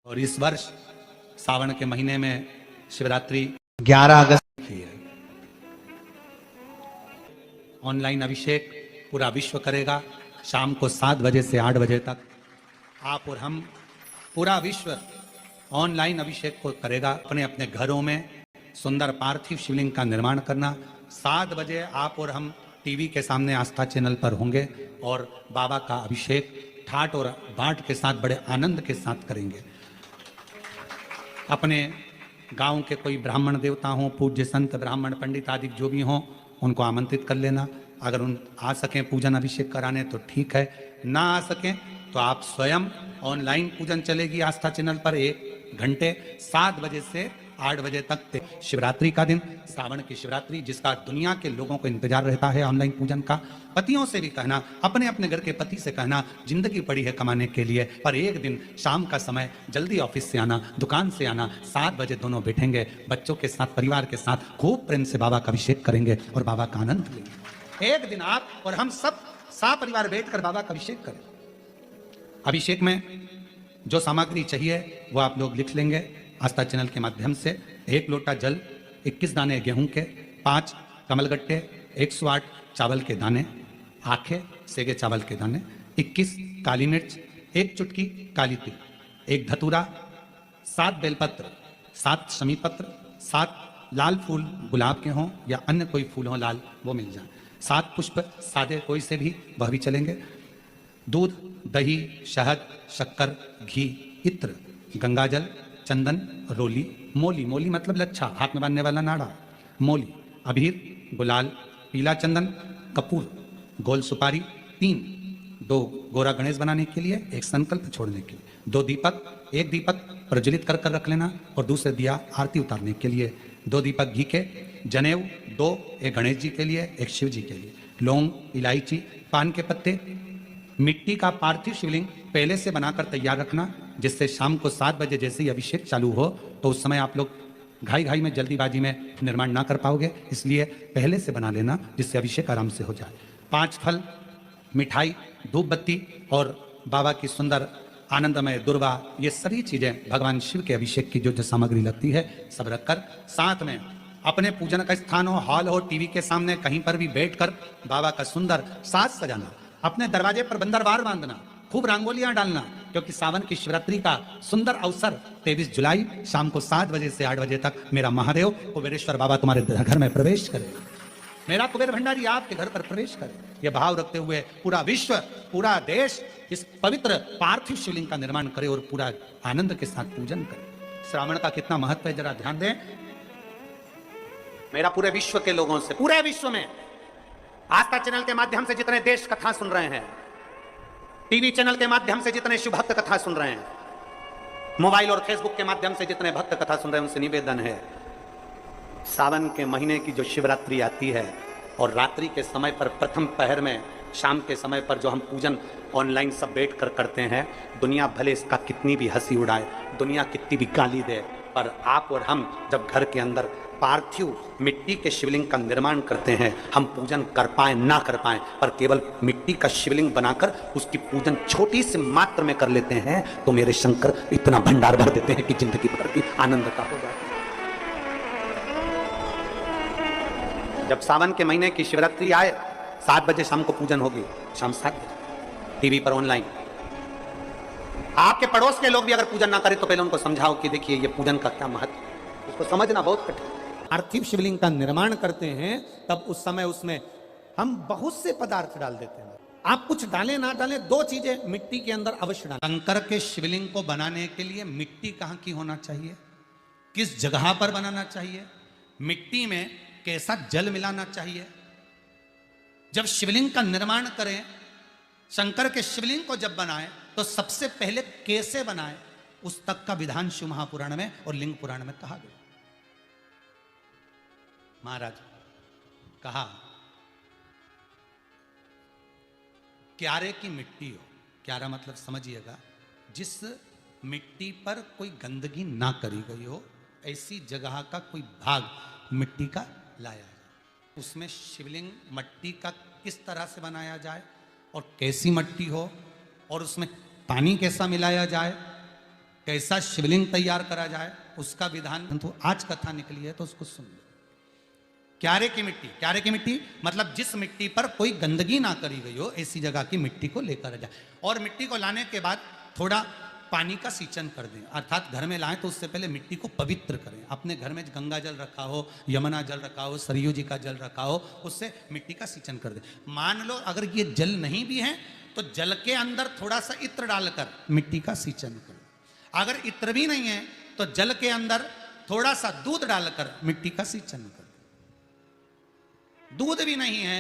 और इस वर्ष सावन के महीने में शिवरात्रि 11 अगस्त की है। ऑनलाइन अभिषेक पूरा विश्व करेगा। शाम को 7 बजे से 8 बजे तक आप और हम, पूरा विश्व ऑनलाइन अभिषेक को करेगा। अपने अपने घरों में सुंदर पार्थिव शिवलिंग का निर्माण करना। 7 बजे आप और हम टीवी के सामने आस्था चैनल पर होंगे और बाबा का अभिषेक ठाट और बाट के साथ बड़े आनंद के साथ करेंगे। अपने गांव के कोई ब्राह्मण देवता हों, पूज्य संत ब्राह्मण पंडित आदि जो भी हों, उनको आमंत्रित कर लेना। अगर उन आ सकें पूजन अभिषेक कराने तो ठीक है, ना आ सकें तो आप स्वयं ऑनलाइन पूजन चलेगी आस्था चैनल पर 1 घंटे 7 बजे से 8 बजे तक। शिवरात्रि का दिन, सावन की शिवरात्रि, जिसका दुनिया के लोगों को इंतजार रहता है ऑनलाइन पूजन का। पतियों से भी कहना, अपने अपने घर के पति से कहना, जिंदगी पड़ी है कमाने के लिए, पर एक दिन शाम का समय जल्दी ऑफिस से आना, दुकान से आना, 7 बजे दोनों बैठेंगे, बच्चों के साथ, परिवार के साथ खूब प्रेम से बाबा का अभिषेक करेंगे और बाबा का आनंद लेंगे। एक दिन आप और हम सब परिवार बैठकर बाबा का अभिषेक करें। अभिषेक में जो सामग्री चाहिए वो आप लोग लिख लेंगे आस्था चैनल के माध्यम से। 1 लोटा जल, 21 दाने गेहूं के, 5 कमलगट्टे, 108 चावल के दाने, आखे सेगे चावल के दाने, 21 काली मिर्च, 1 चुटकी काली तिल, 1 धतूरा, 7 बेलपत्र, 7 शमी पत्र, 7 लाल फूल गुलाब के हों या अन्य कोई फूल हो लाल, वो मिल जाए, 7 पुष्प सादे कोई से भी, वह भी चलेंगे। दूध, दही, शहद, शक्कर, घी, इत्र, गंगाजल, चंदन, रोली, मोली, मोली मतलब लच्छा, हाथ में बांधने वाला नाड़ा, मोली, अबीर, गुलाल, पीला चंदन, कपूर, गोल सुपारी, 2 गोरा गणेश बनाने के लिए, 1 संकल्प छोड़ने के लिए, 2 दीपक, 1 दीपक प्रज्वलित कर कर रख लेना और दूसरे दिया आरती उतारने के लिए, 2 दीपक घी के, जनेऊ 2, 1 गणेश जी के लिए, 1 शिव जी के लिए, लौंग, इलायची, पान के पत्ते, मिट्टी का पार्थिव शिवलिंग पहले से बनाकर तैयार रखना, जिससे शाम को 7 बजे जैसे ही अभिषेक चालू हो तो उस समय आप लोग घाई में जल्दीबाजी में निर्माण ना कर पाओगे, इसलिए पहले से बना लेना जिससे अभिषेक आराम से हो जाए। 5 फल, मिठाई, धूप बत्ती और बाबा की सुंदर आनंदमय दुर्वा, ये सभी चीजें भगवान शिव के अभिषेक की जो सामग्री लगती है सब रखकर, साथ में अपने पूजन का स्थान हो, हॉल हो, टीवी के सामने कहीं पर भी बैठकर बाबा का सुंदर साज सजाना, अपने दरवाजे पर बंदरवार बांधना, खूब रंगोलियां डालना, क्योंकि सावन की शिवरात्रि का सुंदर अवसर 23 जुलाई शाम को 7 बजे से 8 बजे तक मेरा महादेव कुबेरेश्वर बाबा तुम्हारे घर में प्रवेश करे, मेरा कुबेर भंडारी आपके घर पर प्रवेश करे। यह भाव रखते हुए पूरा विश्व, पूरा देश इस पवित्र पार्थिव शिवलिंग का निर्माण करे और पूरा आनंद के साथ पूजन करे। श्रावण का कितना महत्व है जरा ध्यान दें। मेरा पूरे विश्व के लोगों से, पूरे विश्व में आस्था चैनल के माध्यम से जितने देश कथा सुन रहे हैं, टीवी चैनल के माध्यम से जितने शिव भक्त कथा सुन रहे हैं, मोबाइल और फेसबुक के माध्यम से जितने भक्त कथा सुन रहे हैं, उनसे निवेदन है, सावन के महीने की जो शिवरात्रि आती है और रात्रि के समय पर प्रथम पहर में, शाम के समय पर जो हम पूजन ऑनलाइन सब बैठ कर करते हैं, दुनिया भले इसका कितनी भी हंसी उड़ाए, दुनिया कितनी भी गाली दे, पर आप और हम जब घर के अंदर पार्थिव मिट्टी के शिवलिंग का निर्माण करते हैं, हम पूजन कर पाए ना कर पाए, पर केवल मिट्टी का शिवलिंग बनाकर उसकी पूजन छोटी सी मात्र में कर लेते हैं, तो मेरे शंकर इतना भंडार भर देते हैं कि जिंदगी भर की आनंद का हो जाता है। जब सावन के महीने की शिवरात्रि आए, 7 बजे शाम को पूजन होगी, शाम 7 बजे टीवी पर ऑनलाइन। आपके पड़ोस के लोग भी अगर पूजन ना करें तो पहले उनको समझाओ कि देखिए ये पूजन का क्या महत्व, उसको समझना बहुत कठिन। पार्थिव शिवलिंग का निर्माण करते हैं तब उस समय उसमें हम बहुत से पदार्थ डाल देते हैं। आप कुछ डालें ना डालें, 2 चीजें मिट्टी के अंदर अवश्य डालें। शंकर के शिवलिंग को बनाने के लिए मिट्टी कहां की होना चाहिए, किस जगह पर बनाना चाहिए, मिट्टी में कैसा जल मिलाना चाहिए। जब शिवलिंग का निर्माण करें, शंकर के शिवलिंग को जब बनाएं तो सबसे पहले कैसे बनाएं, उस तक का विधान शिव महापुराण में और लिंग पुराण में कहा गया। महाराज कहा, क्यारे की मिट्टी हो, क्यारा मतलब समझिएगा, जिस मिट्टी पर कोई गंदगी ना करी गई हो, ऐसी जगह का कोई भाग मिट्टी का लाया जाए। उसमें शिवलिंग मट्टी का किस तरह से बनाया जाए और कैसी मट्टी हो, और उसमें पानी कैसा मिलाया जाए, कैसा शिवलिंग तैयार करा जाए उसका विधान तो आज कथा निकली है, तो उसको सुन लो। क्यारे की मिट्टी, क्यारे की मिट्टी मतलब जिस मिट्टी पर कोई गंदगी ना करी गई हो, ऐसी जगह की मिट्टी को लेकर जाए। और मिट्टी को लाने के बाद थोड़ा पानी का सींचन कर दें, अर्थात घर में लाएं तो उससे पहले मिट्टी को पवित्र करें। अपने घर में गंगा जल रखा हो, यमुना जल रखा हो, सरयू जी का जल रखा हो, उससे मिट्टी का सींचन कर दें। मान लो अगर ये जल नहीं भी है तो जल के अंदर थोड़ा सा इत्र डालकर मिट्टी का सींचन करें। अगर इत्र भी नहीं है तो जल के अंदर थोड़ा सा दूध डालकर मिट्टी का सींचन करें। दूध भी नहीं है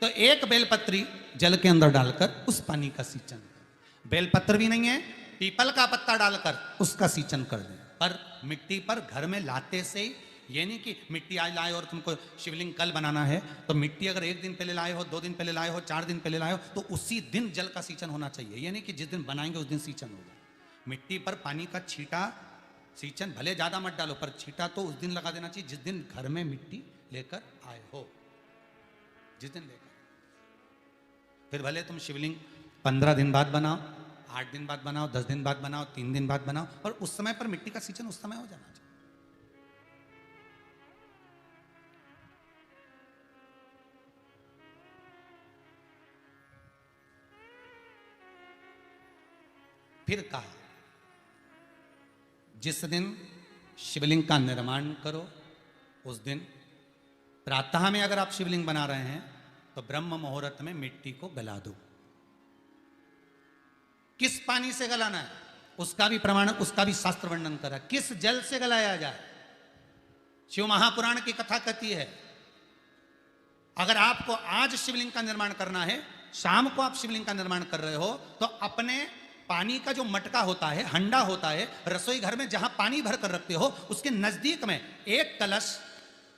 तो एक बेलपत्री जल के अंदर डालकर उस पानी का सींचन करें। बेलपत्र भी नहीं है, पीपल का पत्ता डालकर उसका सींचन कर दें। पर मिट्टी पर घर में लाते से ये नहीं कि मिट्टी आज लाए और तुमको शिवलिंग कल बनाना है, तो मिट्टी अगर 1 दिन पहले लाए हो, 2 दिन पहले लाए हो, 4 दिन पहले लाए हो, तो उसी दिन जल का सींचन होना चाहिए। ये नहीं कि जिस दिन बनाएंगे उस दिन सींचन होगा। मिट्टी पर पानी का छींटा, सींचन भले ज्यादा मत डालो, पर छींटा तो उस दिन लगा देना चाहिए जिस दिन घर में मिट्टी लेकर आए हो, जिस दिन लेकर। फिर भले तुम शिवलिंग 15 दिन बाद बनाओ, 8 दिन बाद बनाओ, 10 दिन बाद बनाओ, 3 दिन बाद बनाओ, और उस समय पर मिट्टी का सींचन उस समय हो जाना चाहिए। फिर कहा जिस दिन शिवलिंग का निर्माण करो उस दिन प्रातः में अगर आप शिवलिंग बना रहे हैं तो ब्रह्म मुहूर्त में मिट्टी को गला दो। किस पानी से गलाना है उसका भी प्रमाण, उसका भी शास्त्र वर्णन करा। किस जल से गलाया जाए, शिव महापुराण की कथा कहती है अगर आपको आज शिवलिंग का निर्माण करना है, शाम को आप शिवलिंग का निर्माण कर रहे हो, तो अपने पानी का जो मटका होता है, हंडा होता है, रसोई घर में जहां पानी भर कर रखते हो उसके नजदीक में एक कलश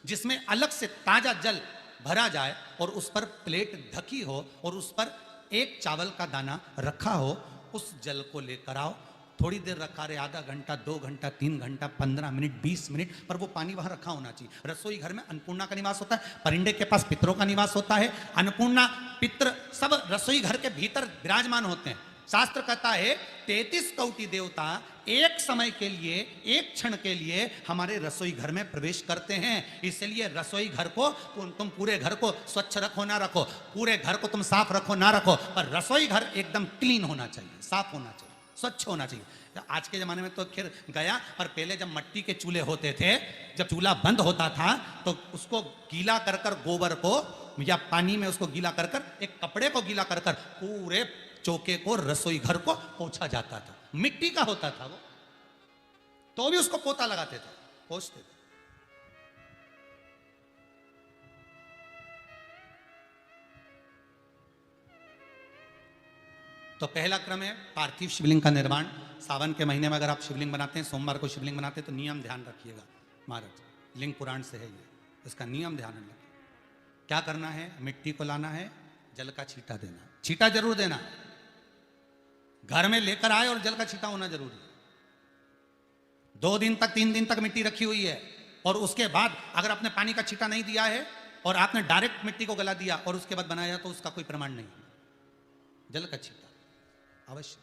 जिसमें अलग से ताजा जल भरा जाए और उस पर प्लेट ढकी हो और उस पर एक चावल का दाना रखा हो, उस जल को लेकर आओ। थोड़ी देर रखा रहे, आधा घंटा, 2 घंटा, 3 घंटा, 15 मिनट, 20 मिनट, पर वो पानी वहां रखा होना चाहिए। रसोई घर में अन्नपूर्णा का निवास होता है, परिंदे के पास पितरों का निवास होता है। अन्नपूर्णा, पित्र सब रसोई घर के भीतर विराजमान होते हैं। शास्त्र कहता है 33 कौटि देवता एक समय के लिए, एक क्षण के लिए हमारे रसोई घर में प्रवेश करते हैं। इसलिए रसोई घर को तुम पूरे घर को स्वच्छ रखो ना रखो, पूरे घर को तुम साफ रखो ना रखो, पर रसोई घर एकदम क्लीन होना चाहिए, साफ होना चाहिए, स्वच्छ होना चाहिए। आज के जमाने में तो खैर गया, पर पहले जब मिट्टी के चूल्हे होते थे, जब चूल्हा बंद होता था तो उसको गीला कर कर, गोबर को या पानी में उसको गीला कर कर, एक कपड़े को गीला कर कर पूरे चौके को, रसोई घर को पोंछा जाता था। मिट्टी का होता था वो, तो भी उसको पोता लगाते थे, पोंछते थे। तो पहला क्रम है पार्थिव शिवलिंग का निर्माण। सावन के महीने में अगर आप शिवलिंग बनाते हैं, सोमवार को शिवलिंग बनाते हैं, तो नियम ध्यान रखिएगा महाराज, लिंग पुराण से है ये, इसका नियम ध्यान रखिए। क्या करना है, मिट्टी को लाना है, जल का छींटा देना, छींटा जरूर देना, घर में लेकर आए और जल का छींटा होना जरूरी है। 2 दिन तक, 3 दिन तक मिट्टी रखी हुई है और उसके बाद अगर आपने पानी का छींटा नहीं दिया है और आपने डायरेक्ट मिट्टी को गला दिया और उसके बाद बनाया, तो उसका कोई प्रमाण नहीं। जल का छींटा अवश्य।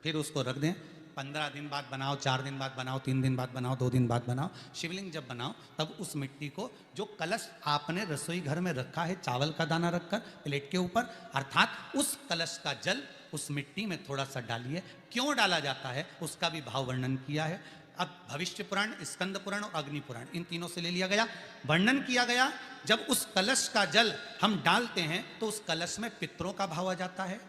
फिर उसको रख दें, 15 दिन बाद बनाओ, 4 दिन बाद बनाओ, 3 दिन बाद बनाओ, 2 दिन बाद बनाओ। शिवलिंग जब बनाओ तब उस मिट्टी को, जो कलश आपने रसोई घर में रखा है चावल का दाना रखकर प्लेट के ऊपर, अर्थात उस कलश का जल उस मिट्टी में थोड़ा सा डालिए। क्यों डाला जाता है उसका भी भाव वर्णन किया है। अब भविष्य पुराण, स्कंद पुराण और अग्नि पुराण, इन तीनों से ले लिया गया, वर्णन किया गया। जब उस कलश का जल हम डालते हैं तो उस कलश में पितरों का भाव आ जाता है,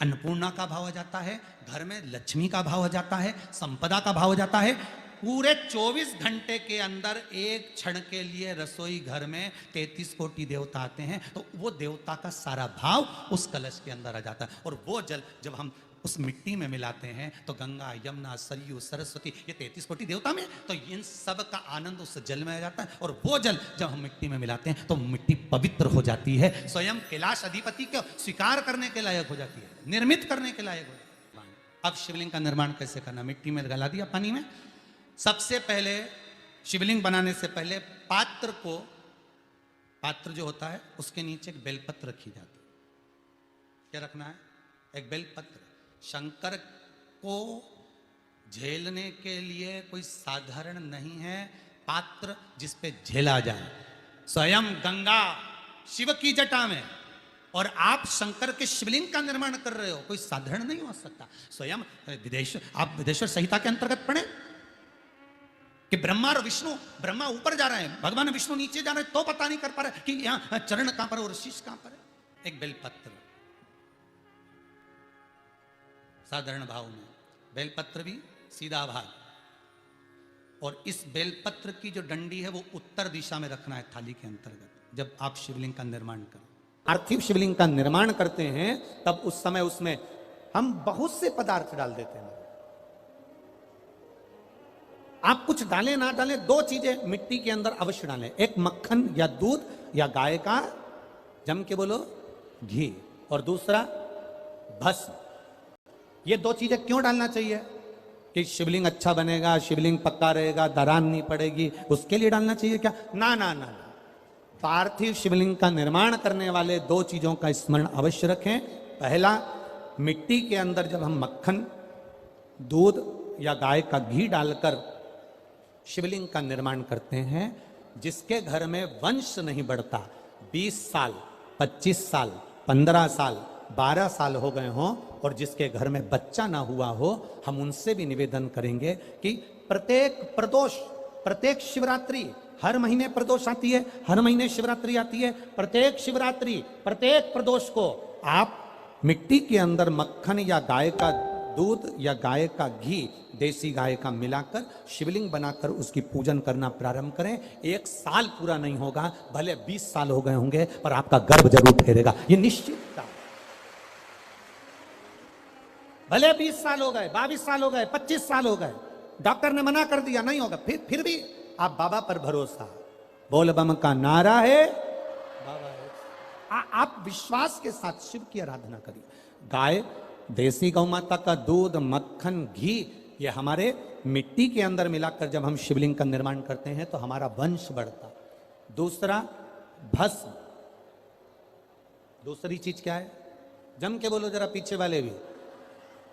अन्नपूर्णा का भाव आ जाता है, घर में लक्ष्मी का भाव आ जाता है, संपदा का भाव आ जाता है। पूरे 24 घंटे के अंदर एक क्षण के लिए रसोई घर में 33 कोटि देवता आते हैं, तो वो देवता का सारा भाव उस कलश के अंदर आ जाता है। और वो जल जब हम उस मिट्टी में मिलाते हैं तो गंगा, यमुना, सरयू, सरस्वती, ये 33 कोटि देवता में, तो इन सब का आनंद उस जल में आ जाता है। और वो जल जब हम मिट्टी में मिलाते हैं तो मिट्टी पवित्र हो जाती है, स्वयं कैलाश अधिपति को स्वीकार करने के लायक हो जाती है, निर्मित करने के लायक हो जाती है। अब शिवलिंग का निर्माण कैसे करना, मिट्टी में गला दिया पानी में। सबसे पहले शिवलिंग बनाने से पहले पात्र को, पात्र जो होता है उसके नीचे एक बेलपत्र रखी जाती है। क्या रखना है, एक बेलपत्र। शंकर को झेलने के लिए कोई साधारण नहीं है पात्र जिस पे झेला जाए। स्वयं गंगा शिव की जटा में और आप शंकर के शिवलिंग का निर्माण कर रहे हो, कोई साधारण नहीं हो सकता। स्वयं आप विदेश्वर संहिता के अंतर्गत पढ़े कि ब्रह्मा और विष्णु, ब्रह्मा ऊपर जा रहे हैं, भगवान विष्णु नीचे जा रहे हैं, तो पता नहीं कर पा रहे कि यहां चरण कहां पर और शीश कहां पर है। एक बेलपत्र साधारण भाव में, बेलपत्र भी सीधा भाग, और इस बेलपत्र की जो डंडी है वो उत्तर दिशा में रखना है थाली के अंतर्गत। जब आप शिवलिंग का निर्माण करें, पार्थिव शिवलिंग का निर्माण करते हैं, तब उस समय उसमें हम बहुत से पदार्थ डाल देते हैं। आप कुछ डालें ना डालें, दो चीजें मिट्टी के अंदर अवश्य डालें, एक मक्खन या दूध या गाय का, जम के बोलो, घी, और दूसरा भस्म। ये दो चीजें क्यों डालना चाहिए? कि शिवलिंग अच्छा बनेगा, शिवलिंग पक्का रहेगा, दरार नहीं पड़ेगी, उसके लिए डालना चाहिए क्या? ना ना ना, पार्थिव शिवलिंग का निर्माण करने वाले दो चीजों का स्मरण अवश्य रखें। पहला, मिट्टी के अंदर जब हम मक्खन, दूध या गाय का घी डालकर शिवलिंग का निर्माण करते हैं, जिसके घर में वंश नहीं बढ़ता, 20 साल 25 साल 15 साल 12 साल हो गए हों, और जिसके घर में बच्चा ना हुआ हो, हम उनसे भी निवेदन करेंगे कि प्रत्येक प्रदोष, प्रत्येक शिवरात्रि, हर महीने प्रदोष आती है, हर महीने शिवरात्रि आती है, प्रत्येक शिवरात्रि, प्रत्येक प्रदोष को आप मिट्टी के अंदर मक्खन या गाय का दूध या गाय का घी, देसी गाय का मिलाकर शिवलिंग बनाकर उसकी पूजन करना प्रारंभ करें। 1 साल पूरा नहीं होगा, भले 20 साल हो गए होंगे, पर आपका गर्भ जरूर फेरेगा, ये निश्चित। भले 20 साल हो गए, 22 साल हो गए, 25 साल हो गए, डॉक्टर ने मना कर दिया नहीं होगा, फिर भी आप बाबा पर भरोसा, बोल बम का नारा है, बाबा है। आप विश्वास के साथ शिव की आराधना करिए। गाय, देसी गौ माता का दूध, मक्खन, घी, ये हमारे मिट्टी के अंदर मिलाकर जब हम शिवलिंग का निर्माण करते हैं तो हमारा वंश बढ़ता। दूसरा, भस्म। दूसरी चीज क्या है? जम के बोलो जरा, पीछे वाले भी,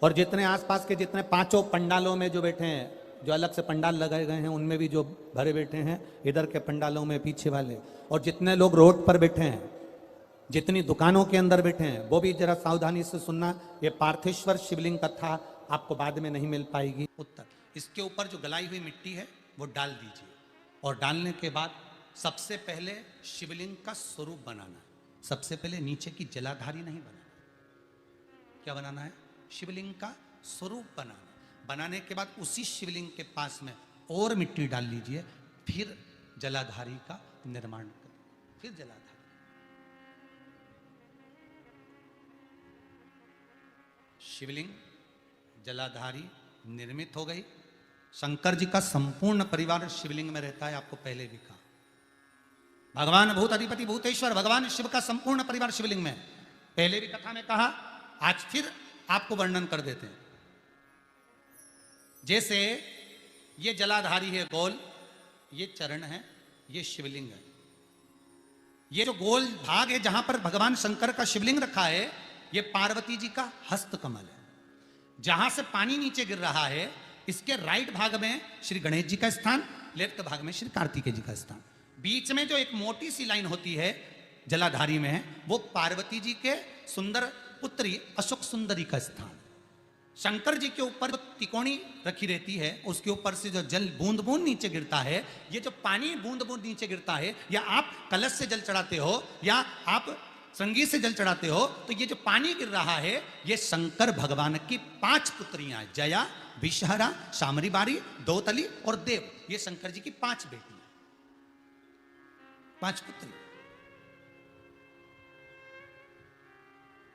और जितने आसपास के जितने 5 पंडालों में जो बैठे हैं, जो अलग से पंडाल लगाए गए हैं उनमें भी जो भरे बैठे हैं, इधर के पंडालों में पीछे वाले, और जितने लोग रोड पर बैठे हैं, जितनी दुकानों के अंदर बैठे हैं, वो भी जरा सावधानी से सुनना। ये पार्थेश्वर शिवलिंग कथा आपको बाद में नहीं मिल पाएगी। उत्तर, इसके ऊपर जो गलाई हुई मिट्टी है वो डाल दीजिए, और डालने के बाद सबसे पहले शिवलिंग का स्वरूप बनाना। सबसे पहले नीचे की जलाधारी नहीं बनाना, क्या बनाना है? शिवलिंग का स्वरूप बनाना। बनाने के बाद उसी शिवलिंग के पास में और मिट्टी डाल लीजिए, फिर जलाधारी का निर्माण करें, फिर जलाधारी। शिवलिंग, जलाधारी निर्मित हो गई। शंकर जी का संपूर्ण परिवार शिवलिंग में रहता है, आपको पहले भी कहा। भगवान भूत अधिपति भूतेश्वर, भगवान शिव का संपूर्ण परिवार शिवलिंग में, पहले भी कथा में कहा, आज फिर आपको वर्णन कर देते हैं। जैसे ये जलाधारी है गोल, ये चरण है, ये शिवलिंग है। ये जो गोल भाग है जहां पर भगवान शंकर का शिवलिंग रखा है, ये पार्वती जी का हस्त कमल है। जहां से पानी नीचे गिर रहा है, इसके राइट भाग में श्री गणेश जी का स्थान, लेफ्ट भाग में श्री कार्तिकेय जी का स्थान। बीच में जो एक मोटी सी लाइन होती है जलाधारी में, वो पार्वती जी के सुंदर पुत्री अशोक सुंदरी का स्थान। शंकर जी के ऊपर जो तिकोनी रखी रहती है, उसके ऊपर से जो जल बूंद बूंद नीचे गिरता है, ये जो पानी बूंद बूंद नीचे गिरता है, या आप कलश से जल चढ़ाते हो या आप संगीत से जल चढ़ाते हो, तो ये जो पानी गिर रहा है, ये शंकर भगवान की 5 पुत्रियां, जया, विषहरा, शामरी बारी, दोतली और देव, ये शंकर जी की 5 बेटियां, 5 पुत्री।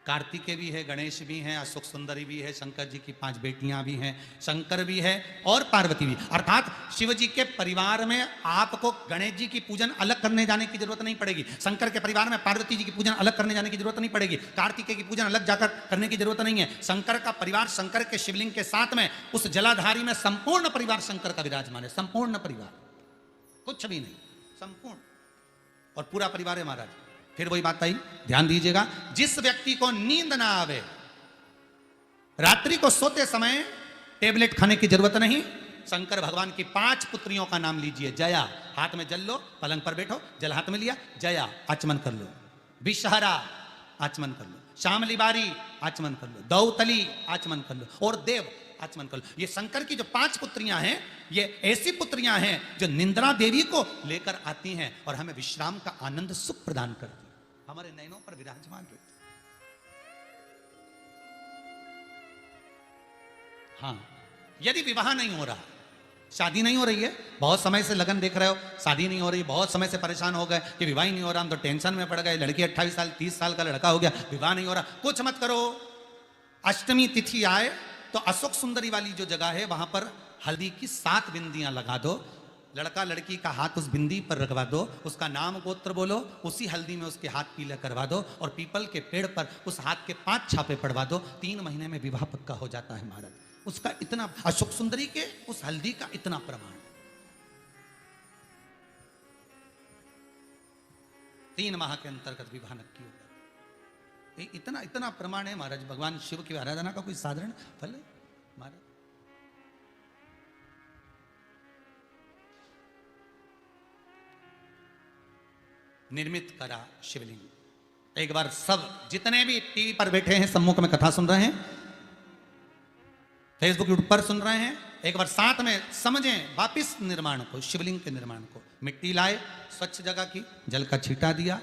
कार्तिकेय भी है, गणेश भी हैं, अशोक सुंदरी भी है, शंकर जी की 5 बेटियां भी हैं, शंकर भी है और पार्वती भी। अर्थात शिव जी के परिवार में आपको गणेश जी की पूजन अलग करने जाने की जरूरत नहीं पड़ेगी, शंकर के परिवार में पार्वती जी की पूजन अलग करने जाने की जरूरत नहीं पड़ेगी, कार्तिकेय की पूजन अलग जाकर करने की जरूरत नहीं है। शंकर का परिवार शंकर के शिवलिंग के साथ में उस जलाधारी में संपूर्ण परिवार शंकर का विराजमान है, संपूर्ण परिवार, कुछ भी नहीं, संपूर्ण, और पूरा परिवार है महाराज। फिर वही बात आई, ध्यान दीजिएगा, जिस व्यक्ति को नींद ना आवे, रात्रि को सोते समय टेबलेट खाने की जरूरत नहीं। शंकर भगवान की 5 पुत्रियों का नाम लीजिए। जया, हाथ में जल लो, पलंग पर बैठो, जल हाथ में लिया, जया आचमन कर लो। विषहरा आचमन कर लो। श्यामली बारी आचमन कर लो। दौतली आचमन कर लो। और देव आचमन कर लो। ये शंकर की जो 5 पुत्रियां हैं, ये ऐसी पुत्रियां हैं जो निंद्रा देवी को लेकर आती हैं और हमें विश्राम का आनंद सुख प्रदान करती हैं, हमारे नयनों पर विराजमान रहती। हाँ, यदि विवाह नहीं हो रहा, शादी नहीं हो रही है, बहुत समय से लगन देख रहे हो, शादी नहीं हो रही, बहुत समय से परेशान हो गए कि विवाह ही नहीं हो रहा, हम तो टेंशन में पड़ गए, लड़की 28 साल 30 साल का लड़का हो गया, विवाह नहीं हो रहा, कुछ मत करो। अष्टमी तिथि आए तो अशोक सुंदरी वाली जो जगह है वहां पर हल्दी की 7 बिंदियां लगा दो। लड़का लड़की का हाथ उस बिंदी पर रखवा दो, उसका नाम गोत्र बोलो, उसी हल्दी में उसके हाथ पीला करवा दो और पीपल के पेड़ पर उस हाथ के 5 छापे पड़वा दो। 3 महीने में विवाह पक्का हो जाता है महाराज। उसका इतना, अशोक सुंदरी के उस हल्दी का इतना प्रमाण। 3 माह के अंतर्गत विवाह नक्की होगा। इतना इतना प्रमाण है महाराज। भगवान शिव की आराधना का कोई साधारण फल है महाराज। निर्मित करा शिवलिंग। एक बार सब जितने भी टीवी पर बैठे हैं, सम्मुख में कथा सुन रहे हैं, फेसबुक यूट्यूब पर सुन रहे हैं, एक बार साथ में समझें वापिस निर्माण को, शिवलिंग के निर्माण को। मिट्टी लाए, स्वच्छ जगह की, जल का छींटा दिया,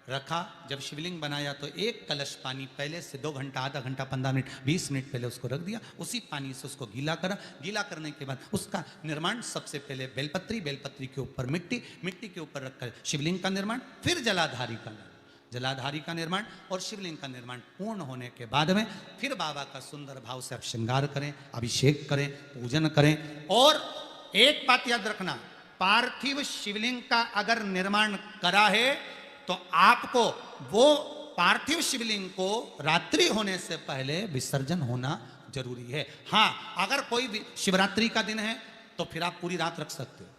रखा। जब शिवलिंग बनाया तो 1 कलश पानी पहले से 2 घंटा, आधा घंटा, 15 मिनट, 20 मिनट पहले उसको रख दिया। उसी पानी से उसको गीला करा। गीला करने के बाद उसका निर्माण, सबसे पहले बेलपत्री, बेलपत्री के ऊपर मिट्टी, मिट्टी के ऊपर रखकर शिवलिंग का निर्माण, फिर जलाधारी का निर्माण, जलाधारी का निर्माण और शिवलिंग का निर्माण पूर्ण होने के बाद में फिर बाबा का सुंदर भाव से आप श्रृंगार करें, अभिषेक करें, पूजन करें। और एक बात याद रखना, पार्थिव शिवलिंग का अगर निर्माण करा है तो आपको वो पार्थिव शिवलिंग को रात्रि होने से पहले विसर्जन होना जरूरी है। हाँ, अगर कोई शिवरात्रि का दिन है तो फिर आप पूरी रात रख सकते हो।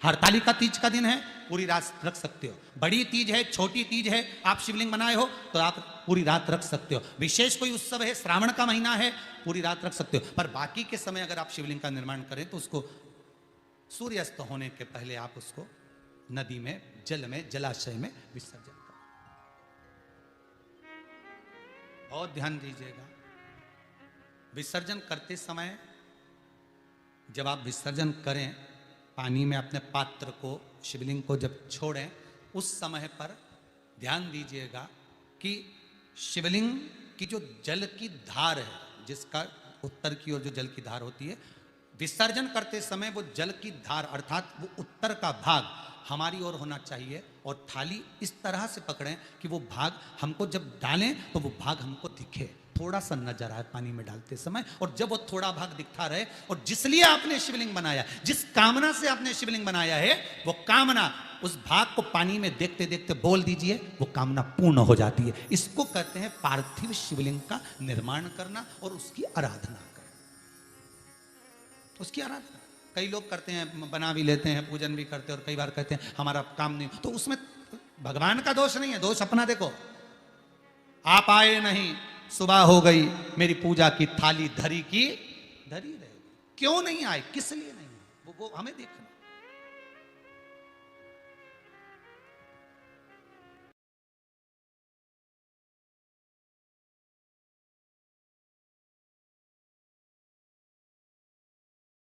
हरतालिका तीज का दिन है, पूरी रात रख सकते हो। बड़ी तीज है, छोटी तीज है, आप शिवलिंग बनाए हो तो आप पूरी रात रख सकते हो। विशेष कोई उत्सव है, श्रावण का महीना है, पूरी रात रख सकते हो। पर बाकी के समय अगर आप शिवलिंग का निर्माण करें तो उसको सूर्यास्त होने के पहले आप उसको नदी में, जल में, जलाशय में विसर्जन करें। बहुत ध्यान दीजिएगा। विसर्जन करते समय जब आप विसर्जन करें, पानी में अपने पात्र को, शिवलिंग को जब छोड़ें, उस समय पर ध्यान दीजिएगा कि शिवलिंग की जो जल की धार है, जिसका उत्तर की ओर जो जल की धार होती है, विसर्जन करते समय वो जल की धार अर्थात वो उत्तर का भाग हमारी ओर होना चाहिए और थाली इस तरह से पकड़ें कि वो भाग हमको जब डालें तो वो भाग हमको दिखे, थोड़ा सा नजर आए पानी में डालते समय। और जब वो थोड़ा भाग दिखता रहे, और जिसलिए आपने शिवलिंग बनाया, जिस कामना से आपने शिवलिंग बनाया है, वो कामना उस भाग को पानी में देखते देखते बोल दीजिए, वो कामना पूर्ण हो जाती है। इसको कहते हैं पार्थिव शिवलिंग का निर्माण करना और उसकी आराधना करना। उसकी आराधना कई लोग करते हैं, बना भी लेते हैं, पूजन भी करते हैं, और कई बार कहते हैं हमारा काम नहीं, तो उसमें भगवान का दोष नहीं है, दोष अपना देखो। आप आए नहीं, सुबह हो गई, मेरी पूजा की थाली धरी की धरी रहेगी। क्यों नहीं आए, किस लिए नहीं आए, वो हमें देखना।